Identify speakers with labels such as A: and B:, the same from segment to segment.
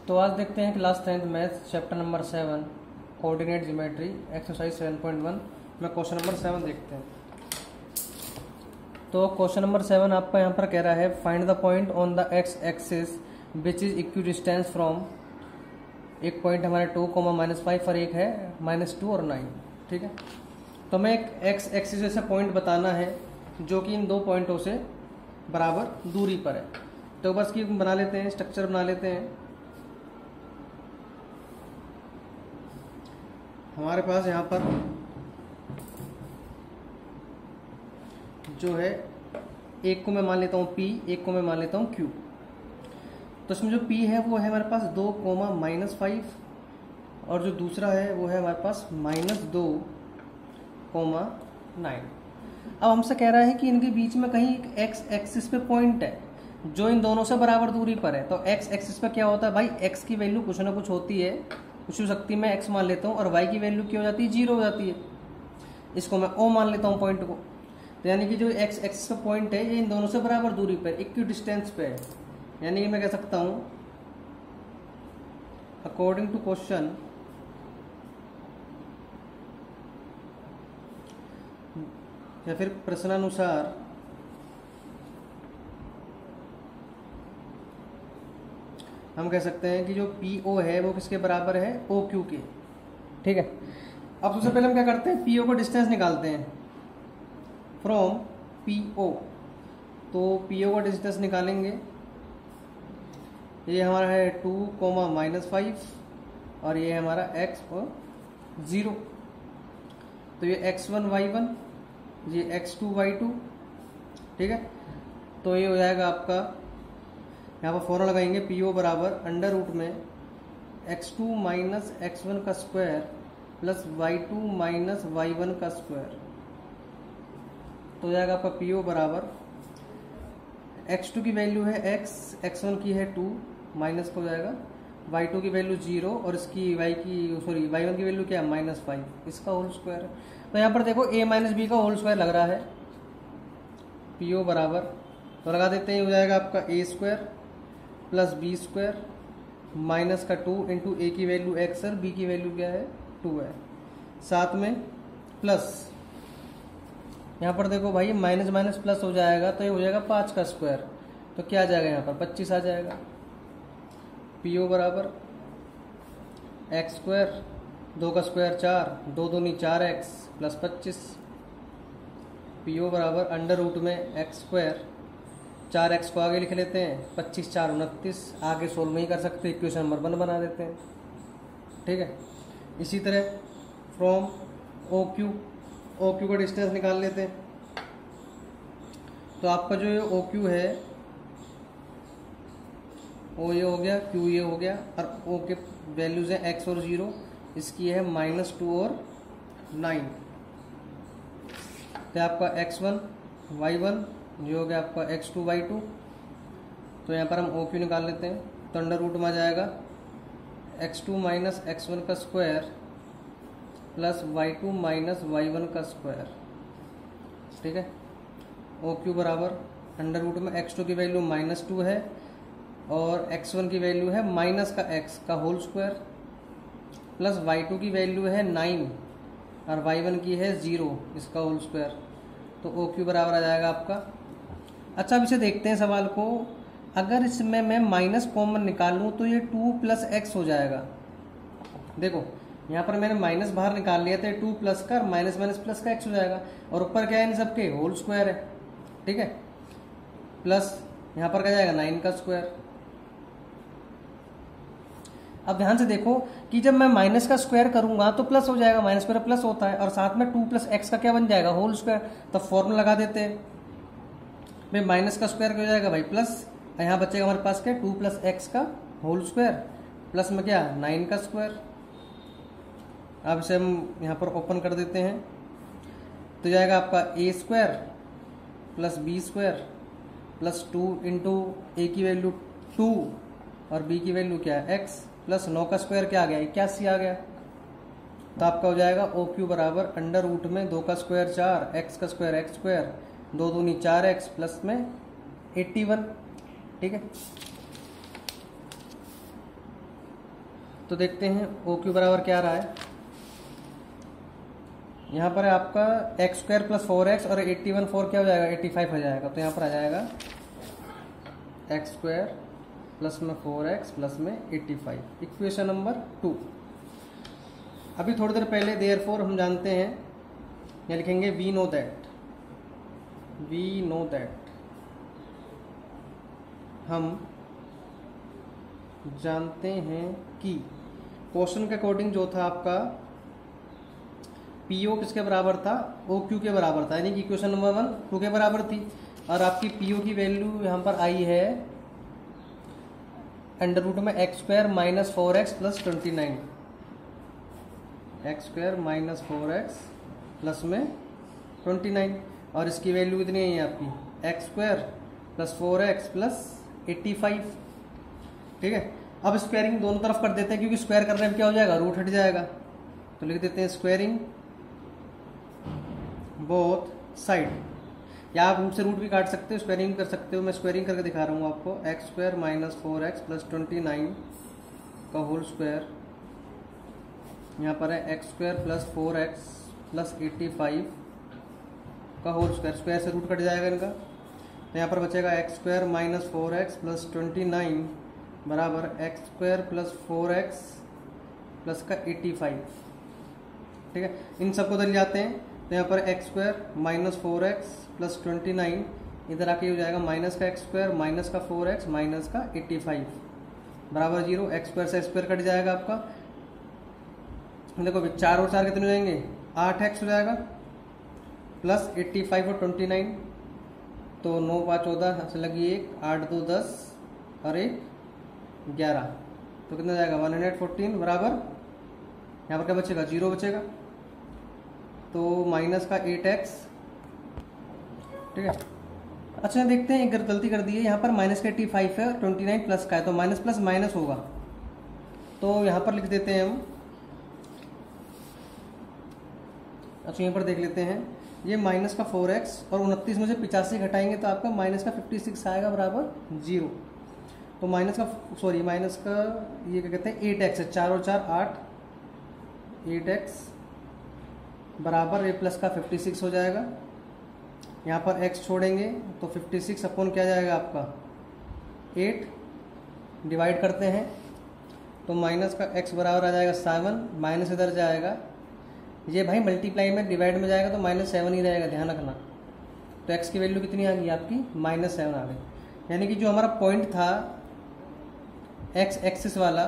A: तो आज देखते हैं class 10th maths chapter number 7 coordinate geometry exercise 7.1 में क्वेश्चन नंबर 7 देखते हैं। तो क्वेश्चन नंबर 7 आपका यहाँ पर कह रहा है find the point on the x axis which is equi distance from, एक पॉइंट हमारे 2, -5 और एक है -2 और 9। ठीक है, तो हमें एक एक्स एक्सिस जैसा पॉइंट बताना है जो कि इन दो पॉइंटों से बराबर दूरी पर है। तो बस की बना लेते हैं, स्ट्रक्चर बना लेते हैं। हमारे पास यहाँ पर जो है एक को मैं मान लेता हूँ P, एक को मैं मान लेता हूँ Q। तो इसमें जो P है वो है हमारे पास 2, -5 और जो दूसरा है वो है हमारे पास -2, 9। अब हमसे कह रहा है कि इनके बीच में कहीं एक एक्स एक्सिस पे पॉइंट है जो इन दोनों से बराबर दूरी पर है। तो एक्स एक्सिस पे क्या होता है भाई, एक्स की वैल्यू कुछ ना कुछ होती है, कुछ हो सकती है, मैं एक्स मान लेता हूँ, और वाई की वैल्यू क्या हो जाती है, 0 हो जाती है। इसको मैं ओ मान लेता हूँ पॉइंट को। तो यानी कि जो एक्स एक्सिस पे पॉइंट है ये इन दोनों से बराबर दूरी पर, इक्वी डिस्टेंस पे है। यानी कि मैं कह सकता हूँ अकॉर्डिंग टू क्वेश्चन या फिर प्रश्नानुसार हम कह सकते हैं कि जो PO है वो किसके बराबर है, OQ के। ठीक है, अब सबसे पहले हम क्या करते हैं, PO को डिस्टेंस निकालते हैं फ्रॉम PO। तो PO का डिस्टेंस निकालेंगे, ये हमारा है 2, -5 और ये है हमारा x और 0। तो ये x1 y1, ये x2 y2। ठीक है, तो ये हो जाएगा आपका, यहाँ पर फॉर्मूला लगाएंगे PO बराबर अंडर रूट में x2 - x1 का स्क्वायर प्लस y2 - y1 का स्क्वायर। तो हो जाएगा आपका PO बराबर x2 की वैल्यू है x, x1 की है 2, माइनस हो जाएगा y2 की वैल्यू 0 और इसकी y1 की वैल्यू क्या है, -5, इसका होल स्क्वायर। तो यहाँ पर देखो a - b का होल स्क्वायर लग रहा है। PO बराबर तो लगा देते हैं, हो जाएगा आपका a² प्लस b² माइनस का 2 इंटू a की वैल्यू x और b की वैल्यू क्या है, 2 है, साथ में प्लस यहाँ पर देखो भाई माइनस माइनस प्लस हो जाएगा, तो ये हो जाएगा 5 का स्क्वायर। तो क्या आ जाएगा यहाँ पर 25 आ जाएगा। PO बराबर x², 2 का स्क्वायर 4, 2 दूनी 4x प्लस 25। PO बराबर अंडर रूट में x², 4x को आगे लिख लेते हैं, 25 4 29, आगे सोल्व नहीं कर सकते, इक्वेशन नंबर 1 बना देते हैं। ठीक है, इसी तरह फ्रॉम OQ का डिस्टेंस निकाल लेते हैं। तो आपका जो ये OQ है O ये हो गया, Q ये हो गया, और O के वैल्यूज हैं x और 0, इसकी है -2 और 9। तो आपका x1 y1 ये हो गया आपका x2 y2। तो यहाँ पर हम OQ निकाल लेते हैं, तो अंडर रूट में आ जाएगा x2 - x1 का स्क्वायर प्लस y2 - y1 का स्क्वायर। ठीक है, OQ बराबर अंडर रूट में x2 की वैल्यू -2 है और x1 की वैल्यू है माइनस का x का होल स्क्वायर प्लस y2 की वैल्यू है 9 और y1 की है 0, इसका होल स्क्वायर। तो OQ बराबर आ जाएगा आपका। अच्छा, अब इसे देखते हैं सवाल को। अगर इसमें मैं माइनस कॉमन निकालूं तो ये 2 + x हो जाएगा। देखो यहाँ पर मैंने माइनस बाहर निकाल लिया था, 2 प्लस का माइनस प्लस का x हो जाएगा, और ऊपर क्या है इन सबके होल स्क्वायर है। ठीक है, प्लस यहाँ पर क्या जाएगा 9 का स्क्वायर। अब ध्यान से देखो कि जब मैं माइनस का स्क्वायर करूंगा तो प्लस हो जाएगा, माइनस स्क्वायर प्लस होता है, और साथ में 2 + x का क्या बन जाएगा, होल स्क्वायर। तो फॉर्मूला लगा देते हैं भाई, माइनस का स्क्वायर क्या हो जाएगा भाई प्लस, यहाँ बचेगा हमारे पास क्या 2 + x का होल स्क्वायर प्लस में क्या 9 का स्क्वायर। अब इसे हम यहाँ पर ओपन कर देते हैं, तो जाएगा आपका a² plus b² plus 2 into a की वैल्यू 2 और b की वैल्यू क्या है x प्लस 9 का स्क्वायर क्या आ गया, 81 आ गया। तो आपका हो जाएगा OQ बराबर अंडर रूट में 2 का स्क्वायर 4, x का स्क्वायर x², 2 दूनी 4x प्लस में 81। ठीक है, तो देखते हैं ओ क्यू बराबर क्या आ रहा है। यहाँ पर है आपका एक्स स्क्वायर प्लस 4x और 81 4 क्या हो जाएगा 85 हो जाएगा। तो यहाँ पर आ जाएगा एक्स स्क्वायर प्लस में 4x प्लस में 85, इक्वेशन नंबर 2। अभी थोड़ी देर पहले देयरफॉर हम जानते हैं, यहाँ लिखेंगे वी नो दैट, हम जानते हैं कि क्वेश्चन के अकॉर्डिंग जो था आपका पीओ किसके बराबर था, ओ क्यू के बराबर था, यानी कि इक्वेशन नंबर 1 2 के बराबर थी। और आपकी पीओ की वैल्यू यहाँ पर आई है अंडर रूट में X square minus 4x plus 29, x square minus 4x plus में 29, और इसकी वैल्यू कितनी है आपकी x square plus 4x plus 85। ठीक है, अब स्क्वायरिंग दोनों तरफ कर देते हैं, क्योंकि स्क्वायर करने में क्या हो जाएगा रूट हट जाएगा। तो लिख देते हैं स्क्वायरिंग बोथ साइड, या आप हमसे रूट भी काट सकते हो, स्क्वायरिंग कर सकते हो। मैं स्क्वायरिंग करके दिखा रहा हूँ आपको। X square minus 4x plus 29 का होल स्क्वायर, यहाँ पर है x square plus 4x plus 85 का होल स्क्वायर, स्क्वायर से रूट कट जाएगा इनका। तो यहाँ पर बचेगा x square minus 4x plus 29 बराबर X square plus 4x plus का 85। ठीक है, इन सबको उधर जाते हैं। तो यहाँ पर x square minus 4x plus 29 इधर आके हो जाएगा माइनस का एक्स स्क्वायर माइनस का 4x माइनस का 85 बराबर 0। एक्स स्क्वायर से एक्स स्क्वायर कट जाएगा आपका। देखो 4 और 4 कितने हो जाएंगे 8x हो जाएगा प्लस 85 और 29, तो 9 5 14 से लगी 1 8 2 10 और 1 11, तो कितना जाएगा 114 बराबर यहाँ पर क्या बचेगा 0 बचेगा, तो माइनस का 8x। ठीक है, अच्छा देखते हैं, एक गलती कर दी है, यहाँ पर माइनस का 85 है, 29 प्लस का है, तो माइनस प्लस माइनस होगा। तो यहाँ पर लिख देते हैं हम, अच्छा यहाँ पर देख लेते हैं, ये माइनस का 4x और 29 में से 85 घटाएंगे तो आपका माइनस का 56 आएगा बराबर 0। तो माइनस का ये क्या कहते हैं 8x है, 4 और 4 8, 8x बराबर ए प्लस का 56 हो जाएगा। यहाँ पर x छोड़ेंगे तो 56 अपॉन क्या जाएगा आपका 8, डिवाइड करते हैं तो माइनस का x बराबर आ जाएगा 7, माइनस इधर जाएगा, ये भाई मल्टीप्लाई में डिवाइड में जाएगा तो -7 ही रहेगा, ध्यान रखना। तो x की वैल्यू कितनी आ गई आपकी -7 आ गई, यानी कि जो हमारा पॉइंट था x एक्सिस वाला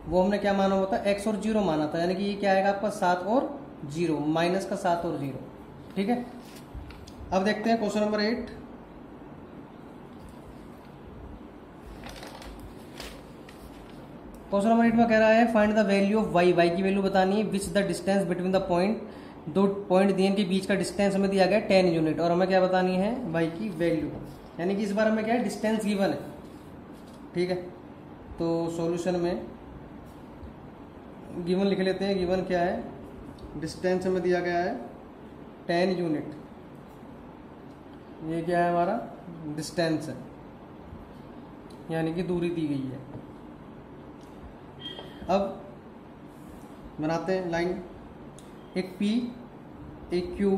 A: वो हमने क्या माना हुआ था x और 0 माना था, यानी कि ये क्या आएगा आपका 7 और 0, माइनस का 7 और 0। ठीक है, अब देखते हैं क्वेश्चन नंबर 8। क्वेश्चन नंबर 8 में कह रहा है find the value of y, y की वैल्यू बतानी है, which the distance between the point, दो पॉइंट दिए के बीच का डिस्टेंस हमें दिया गया 10 यूनिट, और हमें क्या बतानी है y की वैल्यू, यानी कि इस बार हमें क्या है डिस्टेंस गिवन है। ठीक है, तो सॉल्यूशन में गिवन लिख लेते हैं, गिवन क्या है डिस्टेंस हमें दिया गया है 10 यूनिट, ये क्या है हमारा डिस्टेंस है, यानी कि दूरी दी गई है। अब बनाते हैं लाइन, एक P एक Q,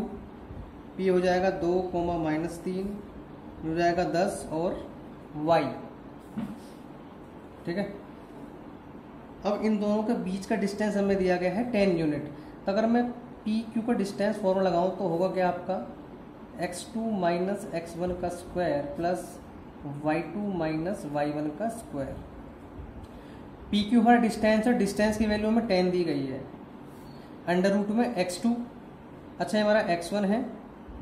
A: P हो जाएगा 2, -3 हो जाएगा 10 और Y। ठीक है, अब इन दोनों के बीच का डिस्टेंस हमें दिया गया है 10 यूनिट। तो अगर मैं पी क्यू का डिस्टेंस फॉर्मूला लगाऊं तो होगा क्या आपका x2 माइनस x1 का square plus y2 minus y1 का स्क्वायर। पी क्यू हमारा डिस्टेंस है, डिस्टेंस की वैल्यू हमें 10 दी गई है, अंडर रूट में x2, अच्छा ये हमारा x1 है,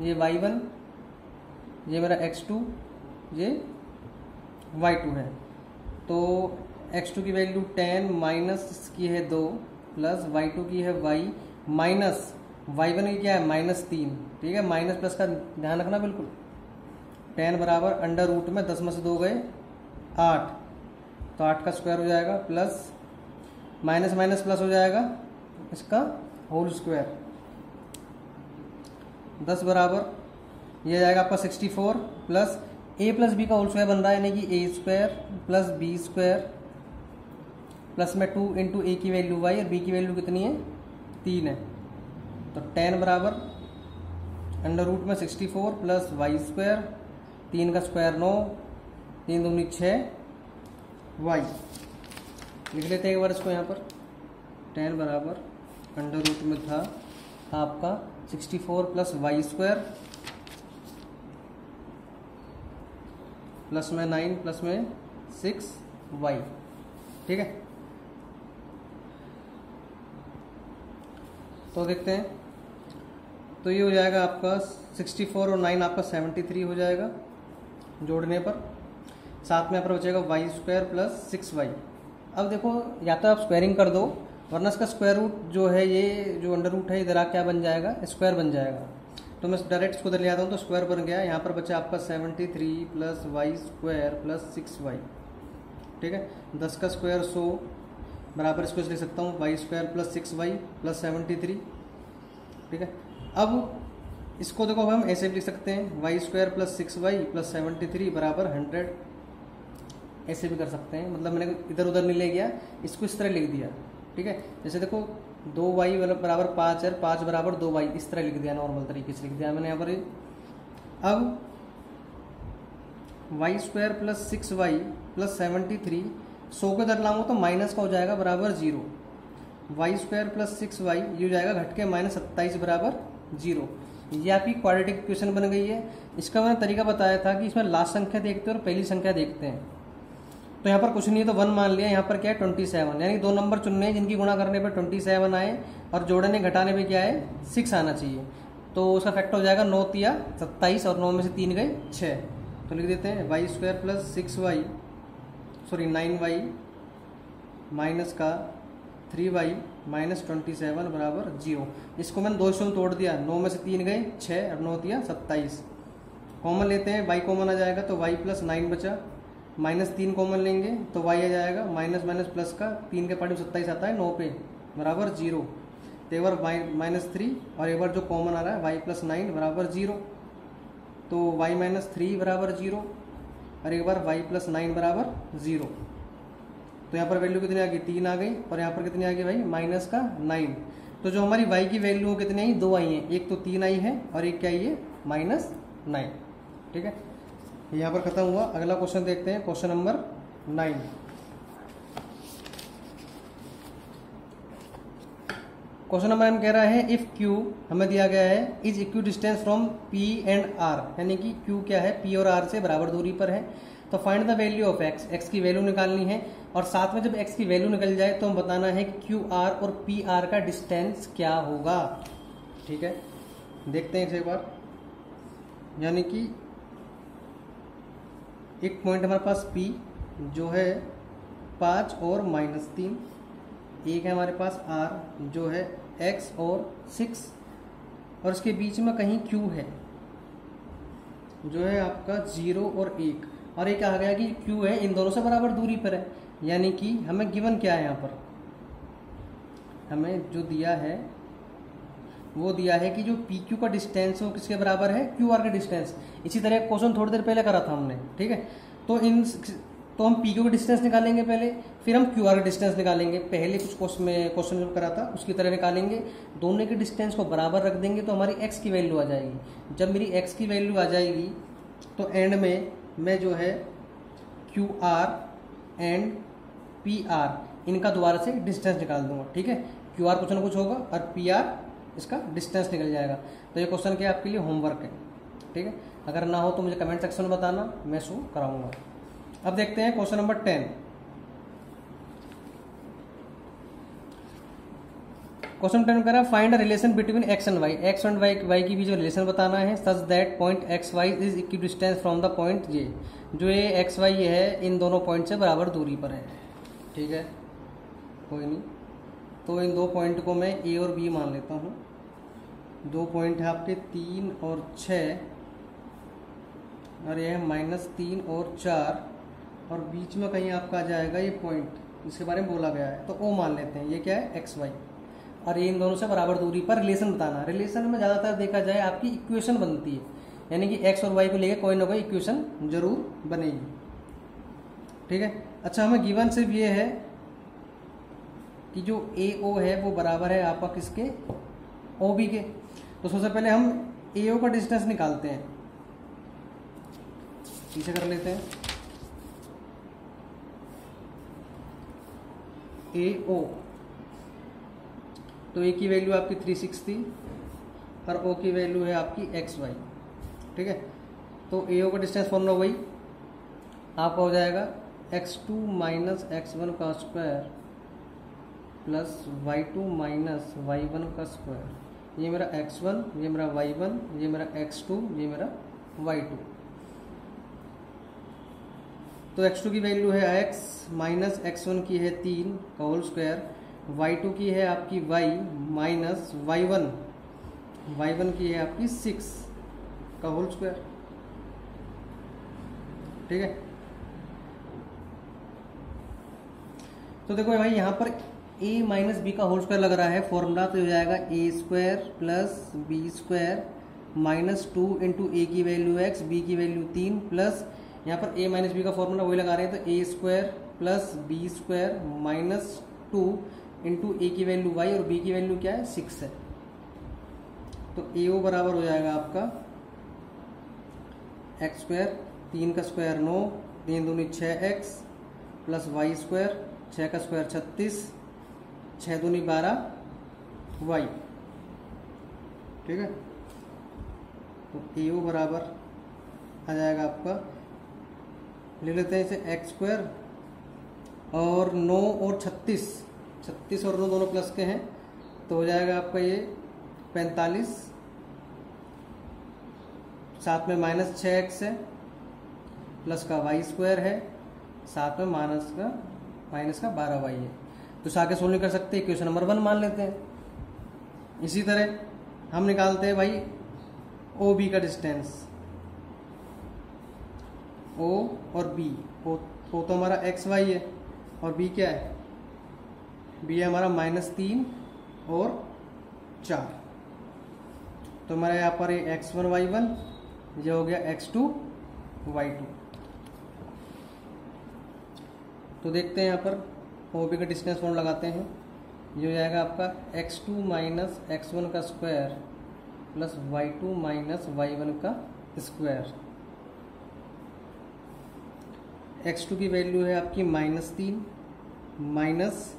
A: ये y1, ये मेरा x2, ये y2 है। तो x2 की वैल्यू 10 माइनस की है 2 प्लस y2 की है y माइनस y1 की क्या है -3। ठीक है, माइनस प्लस का ध्यान रखना बिल्कुल। 10 बराबर अंडर रूट में 10 में से 2 गए 8, तो 8 का स्क्वायर हो जाएगा प्लस माइनस माइनस प्लस हो जाएगा इसका होल स्क्वायर। 10 बराबर ये जाएगा आपका 64 प्लस a प्लस बी का होल स्क्वायर बन रहा है, यानी कि a square plus B square plus में 2 इंटू ए की वैल्यू वाई और बी की वैल्यू कितनी है 3 है। तो 10 बराबर अंडर रूट में 64 प्लस वाई स्क्वायर, 3 का स्क्वायर 9, 3 दूनी 6 वाई। लिख लेते हैं एक बार इसको यहाँ पर। 10 बराबर अंडर रूट में था आपका 64 प्लस वाई स्क्वायर प्लस में 9 प्लस में 6 वाई। ठीक है, तो देखते हैं। तो ये हो जाएगा आपका 64 और 9 आपका 73 हो जाएगा जोड़ने पर। साथ में यहाँ पर बचेगा वाई स्क्वायर प्लस 6 वाई। अब देखो या तो आप स्क्वायरिंग कर दो, वरना इसका स्क्वायर रूट जो है, ये जो अंडर रूट है इधर आ क्या बन जाएगा, स्क्वायर बन जाएगा। तो मैं डायरेक्ट इसको इधर ले आता हूँ, तो स्क्वायर बन गया। यहाँ पर बचा आपका 73 plus Y square plus 6 Y. ठीक है, 10 का स्क्वायर 100 बराबर इसको लिख सकता हूँ Y square plus 6 Y plus 73। ठीक है, अब इसको देखो हम ऐसे भी लिख सकते हैं Y square plus 6 Y plus 73 बराबर 100। ऐसे भी कर सकते हैं, मतलब मैंने इधर उधर नहीं ले गया, इसको इस तरह लिख दिया। ठीक है, जैसे देखो 2 वाई बराबर 5 है, 5 बराबर 2 वाई, इस तरह लिख दिया, नॉर्मल तरीके से लिख दिया मैंने यहाँ पर। अब Y square plus 6 Y plus 73 100 को इधर लाऊंगा तो माइनस का हो जाएगा बराबर 0। वाई स्क्वायर प्लस 6 वाई ये हो जाएगा घट के माइनस 27 बराबर 0। ये आपकी क्वाड्रेटिक इक्वेशन बन गई है। इसका मैंने तरीका बताया था कि इसमें लास्ट संख्या देखते हैं और पहली संख्या देखते हैं। तो यहाँ पर कुछ नहीं है तो 1 मान लिया, यहाँ पर क्या है 27, यानी 2 नंबर चुनने हैं जिनकी गुणा करने पर 27 आए और जोड़ने घटाने पे क्या है 6 आना चाहिए। तो उसका फैक्टर हो जाएगा 9 तिया 27 और 9 में से 3 गए 6। तो लिख देते हैं Y square plus 6 Y 9 Y minus का 3 वाई माइनस 27 बराबर 0। इसको मैंने 2 में तोड़ दिया, 9 में से 3 गए 6 और 9 तिया 27। कॉमन लेते हैं, वाई कॉमन आ जाएगा तो वाई प्लस 9 बचा, माइनस 3 कॉमन लेंगे तो वाई आ जाएगा माइनस माइनस प्लस का 3 के पार्ट में 27 आता है 9 पे बराबर 0। तो एक बार माइनस 3 और एक बार जो कॉमन आ रहा है वाई प्लस 9 बराबर 0। तो वाई माइनस 3 बराबर 0 और एक बार वाई प्लस 9 बराबर 0। तो यहाँ पर वैल्यू कितनी आ गई 3 आ गई और यहाँ पर कितनी आ गई भाई माइनस का 9। तो जो हमारी वाई की वैल्यू कितनी आई 2 आई है, एक तो 3 आई है और एक क्या आई है -9। ठीक है, यहाँ पर खत्म हुआ। अगला क्वेश्चन देखते हैं, क्वेश्चन नंबर 9। क्वेश्चन नंबर 9 कह रहा है इफ Q हमें दिया गया है is equi distance from P and R, यानी कि Q क्या है P और R से बराबर दूरी पर है। तो find the value of x, x की वैल्यू निकालनी है और साथ में जब x की वैल्यू निकल जाए तो हम बताना है कि QR और PR का डिस्टेंस क्या होगा। ठीक है, देखते हैं एक बार। यानी कि एक पॉइंट हमारे पास P जो है 5 और -3, एक है हमारे पास R जो है x और 6 और इसके बीच में कहीं Q है जो है आपका 0 और 1 और एक आ गया कि Q है इन दोनों से बराबर दूरी पर है। यानी कि हमें गिवन क्या है, यहाँ पर हमें जो दिया है वो दिया है कि जो PQ का डिस्टेंस है वो किसके बराबर है QR का डिस्टेंस। इसी तरह क्वेश्चन थोड़ी देर पहले करा था हमने। ठीक है, तो हम PQ का डिस्टेंस निकालेंगे पहले, फिर हम QR का डिस्टेंस निकालेंगे। पहले कुछ क्वेश्चन जो करा था उसकी तरह निकालेंगे, दोनों के डिस्टेंस को बराबर रख देंगे तो हमारी x की वैल्यू आ जाएगी। जब मेरी x की वैल्यू आ जाएगी तो एंड में मैं जो है QR एंड PR इनका दोबारा से डिस्टेंस निकाल दूंगा। ठीक है, QR कुछ ना कुछ होगा और PR इसका डिस्टेंस निकल जाएगा। तो ये क्वेश्चन क्या आपके लिए होमवर्क है। ठीक है, अगर ना हो तो मुझे कमेंट सेक्शन में बताना, मैं शो कराऊंगा। अब देखते हैं क्वेश्चन नंबर 10। क्वेश्चन 10 कह रहा है find a relation between x and y, x and y की भी जो रिलेशन बताना है such that point x y is equi distance from the point j, जो ये x y ये है इन दोनों पॉइंट से बराबर दूरी पर है। ठीक है, कोई नहीं, तो इन दो पॉइंट को मैं a और b मान लेता हूँ। दो पॉइंट है आपके 3 और 6 और ये है -3 और 4 और बीच में कहीं आपका आ जाएगा ये पॉइंट जिसके बारे में बोला गया है, तो o मान लेते हैं। ये क्या है x y और ये इन दोनों से बराबर दूरी पर रिलेशन बताना। रिलेशन में ज़्यादातर देखा जाए आपकी इक्वेशन बनती है, यानी कि x और y को लेकर कोई ना कोई इक्वेशन जरूर बनेगी। ठीक है, अच्छा हमें गिवन सिर्फ ये है कि जो ए ओ है वो बराबर है आपका किसके, ओ बी के। तो सबसे पहले हम ए ओ का डिस्टेंस निकालते हैं, पीछे कर लेते हैं। ए ओ, तो ए की वैल्यू आपकी 360 थी और ओ की वैल्यू है आपकी एक्स वाई, ठीक है। तो ए ओ का डिस्टेंस फॉर्मूला वही आपका हो जाएगा x2 माइनस x1 का square plus y2 minus y1 का स्क्वायर। ये मेरा x1, ये मेरा y1, ये मेरा x2, ये मेरा y2। तो x2 की वैल्यू है x माइनस x1 की है 3 का होल स्क्वायर, y2 की है आपकी y माइनस y1 की है आपकी 6 का होल स्क्वायर, ठीक है। तो देखो भाई यहाँ पर a माइनस बी का होल स्क्वायर लग रहा है फॉर्मूला, तो हो जाएगा A square plus B square minus 2 into A की वैल्यू x, बी की वैल्यू 3 प्लस यहाँ पर a माइनस बी का फॉर्मूला वही लगा रहे हैं, तो A square plus B square minus 2 into A की वैल्यू y और b की वैल्यू क्या है 6 है। तो ए ओ बराबर हो जाएगा आपका एक्स स्क्वायर, 3 का स्क्वायर 9, 3 दूनी 6x प्लस वाई स्क्वायर, 6 का स्क्वायर 36, 6 दूनी 12 वाई, ठीक है। तो ए ओ बराबर आ जाएगा आपका, ले लेते हैं इसे एक्स स्क्वायर और 9 और 36 और 9 दोनों प्लस के हैं, तो हो जाएगा आपका ये 45, साथ में माइनस 6x है प्लस का वाई स्क्वायर है, साथ में माइनस का 12y है। तो इसे आगे सोल्व नहीं कर सकते, इक्वेशन नंबर 1 मान लेते हैं। इसी तरह हम निकालते हैं भाई ओ बी का डिस्टेंस, ओ और बी। ओ तो हमारा एक्स वाई है और बी क्या है, बी है हमारा -3 और 4। तो हमारा यहाँ पर ये x1 y1, ये हो गया x2 y2। तो देखते हैं यहाँ पर ओ बी का डिस्टेंस फॉर्म लगाते हैं, ये हो जाएगा आपका x2 माइनस x1 का square plus y2 minus y1 का स्क्वायर। x2 की वैल्यू है आपकी -3 माइनस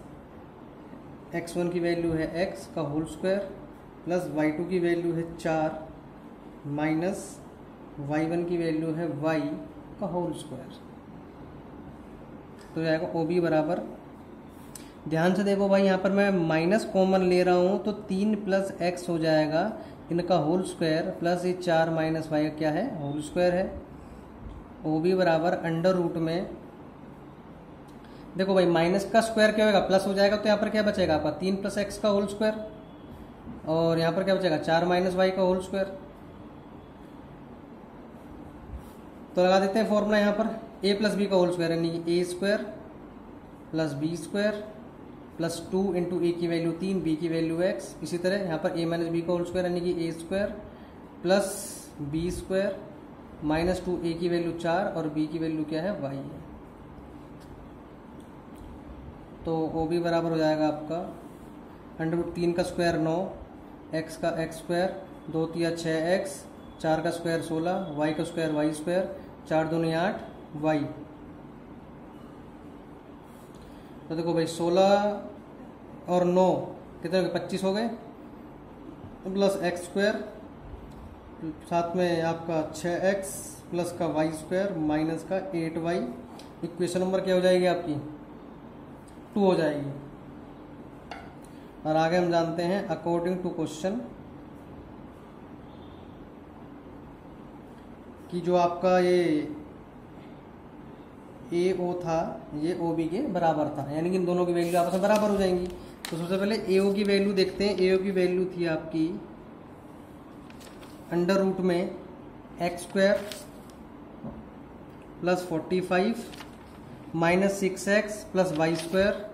A: x1 की वैल्यू है x का होल स्क्वायर प्लस y2 की वैल्यू है 4 माइनस y1 की वैल्यू है y का होल स्क्वायर। तो जाएगा ओ बी बराबर, ध्यान से देखो भाई यहाँ पर मैं माइनस कॉमन ले रहा हूँ, तो 3 प्लस एक्स हो जाएगा इनका होल स्क्वायर प्लस ये 4 माइनस वाई क्या है होल स्क्वायर है। ओ बी बराबर अंडर रूट में, देखो भाई माइनस का स्क्वायर क्या होगा प्लस हो जाएगा, तो यहाँ पर क्या बचेगा आपका 3 प्लस एक्स का होल स्क्वायर और यहाँ पर क्या बचेगा 4 माइनस वाई का होल स्क्वायर। तो लगा देते हैं फॉर्मूला यहाँ पर a प्लस बी का होल स्क्वायर, यानी A square plus B square plus 2 into A की वैल्यू 3, बी की वैल्यू x। इसी तरह यहाँ पर a माइनस बी का होल स्क्वायर यानी कि A square plus B square minus 2 ए की वैल्यू 4 और b की वैल्यू क्या है y है। तो ओ बी बराबर हो जाएगा आपका अंडर रूट 3 का स्क्वायर 9, x का x स्क्वायर, 2 तिया 6x, 4 का स्क्वायर 16, y का स्क्वायर y स्क्वायर, 4 दूनी 8 y। तो देखो भाई 16 और 9 कितने हो गए 25 हो गए, प्लस एक्स स्क्वायर साथ में आपका 6x प्लस का y स्क्वायर माइनस का 8y। इक्वेशन नंबर क्या हो जाएगी आपकी 2 हो जाएगी। और आगे हम जानते हैं अकॉर्डिंग टू क्वेश्चन कि जो आपका ये ए ओ था ये ओ बी के बराबर था, यानी कि इन दोनों की वैल्यू आपस में बराबर हो जाएंगी। तो सबसे पहले ए ओ की वैल्यू देखते हैं। ए ओ की वैल्यू थी आपकी अंडर रूट में X square plus 45 minus 6x plus Y square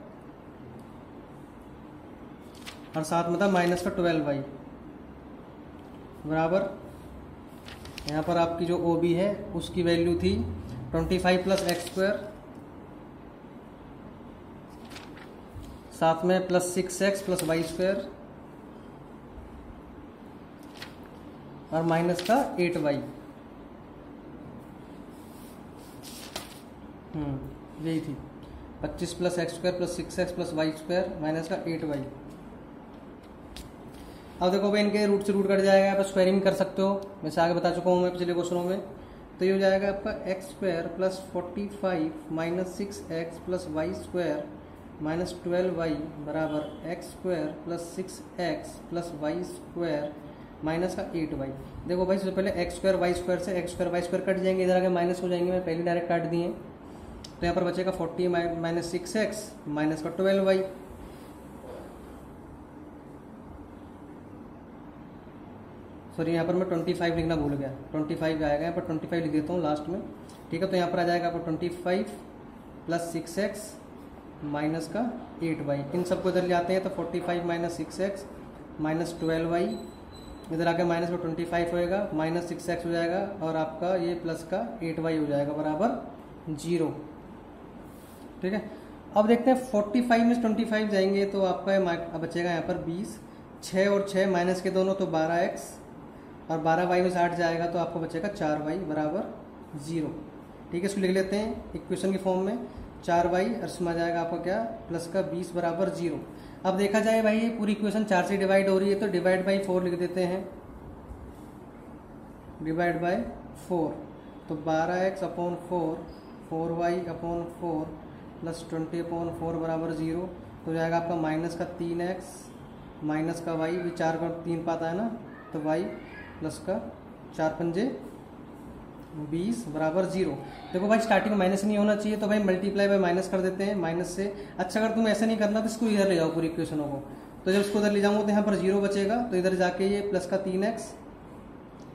A: और साथ में था माइनस का 12y बराबर, यहाँ पर आपकी जो ओ बी है उसकी वैल्यू थी 25 प्लस एक्स स्क्वायर साथ में plus 6x plus Y square और माइनस का 8y। यही थी 25 प्लस X square plus 6x plus Y square minus का 8y। अब देखो भाई इनके रूट से रूट कट जाएगा, आप स्क्वायरिंग कर सकते हो, वैसे आगे बता चुका हूँ मैं पिछले क्वेश्चनों में। तो ये हो जाएगा आपका X square plus 45 minus 6x plus Y square minus 12y बराबर X square plus 6x plus Y square minus का 8y। देखो भाई सबसे पहले एक्स स्क्वायर वाई स्क्वायर से X square Y square cut जाएंगे, इधर आगे माइनस हो जाएंगे, मैं पहले डायरेक्ट काट दिए। तो यहाँ पर बचेगा 40 माइनस 6x माइनस का 12y। सॉरी यहाँ पर मैं 25 लिखना भूल गया, 25 आएगा यहाँ पर, 25 लिख देता हूँ लास्ट में। ठीक है, तो यहाँ पर आ जाएगा आपको 25 प्लस 6x माइनस का 8y। इन सबको इधर ले आते हैं तो 45 माइनस 6x माइनस 12y, इधर आके माइनस में 25 होएगा, माइनस 6x हो जाएगा और आपका ये प्लस का 8y हो जाएगा बराबर 0। ठीक है, अब देखते हैं 45 में 25 जाएंगे तो आपका बचेगा यहाँ पर 20, 6 और 6 माइनस के दोनों तो 12x और 12y में से 8 जाएगा तो आपको बचेगा 4y बराबर 0। ठीक है, इसको लिख लेते हैं इक्वेशन की फॉर्म में, 4y और इसमें आ जाएगा आपका क्या प्लस का 20 बराबर 0। अब देखा जाए भाई ये पूरी इक्वेशन 4 से डिवाइड हो रही है तो डिवाइड बाई 4 लिख देते हैं, डिवाइड बाई 4। तो 12x upon 4, 4y upon 4 plus 20 upon 4 बराबर 0। तो जाएगा आपका माइनस का 3x माइनस का y, भी 4 का 3 पाता है ना, तो y प्लस का 4 पंजे 20 बराबर 0। देखो भाई स्टार्टिंग में माइनस नहीं होना चाहिए तो भाई मल्टीप्लाई बाय माइनस कर देते हैं, माइनस से। अच्छा अगर तुम ऐसा नहीं करना तो इसको इधर ले जाओ पूरी इक्वेशनों को, तो जब इसको इधर ले जाऊंगा तो यहाँ पर 0 बचेगा, तो इधर जाके ये प्लस का 3x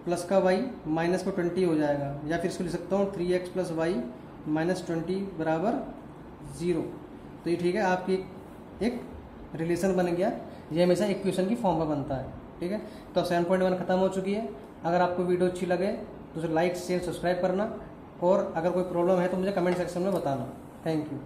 A: प्लस का y माइनस का 20 हो जाएगा, या फिर इसको लिख सकता हूँ 3x प्लस वाई माइनस 20 बराबर 0। तो ये ठीक है, आपकी एक रिलेशन बन गया, ये हमेशा इक्वेशन की फॉर्म में बनता है। ठीक है, तो 7.1 खत्म हो चुकी है। अगर आपको वीडियो अच्छी लगे तो उसे लाइक शेयर सब्सक्राइब करना, और अगर कोई प्रॉब्लम है तो मुझे कमेंट सेक्शन में बताना। Thank you.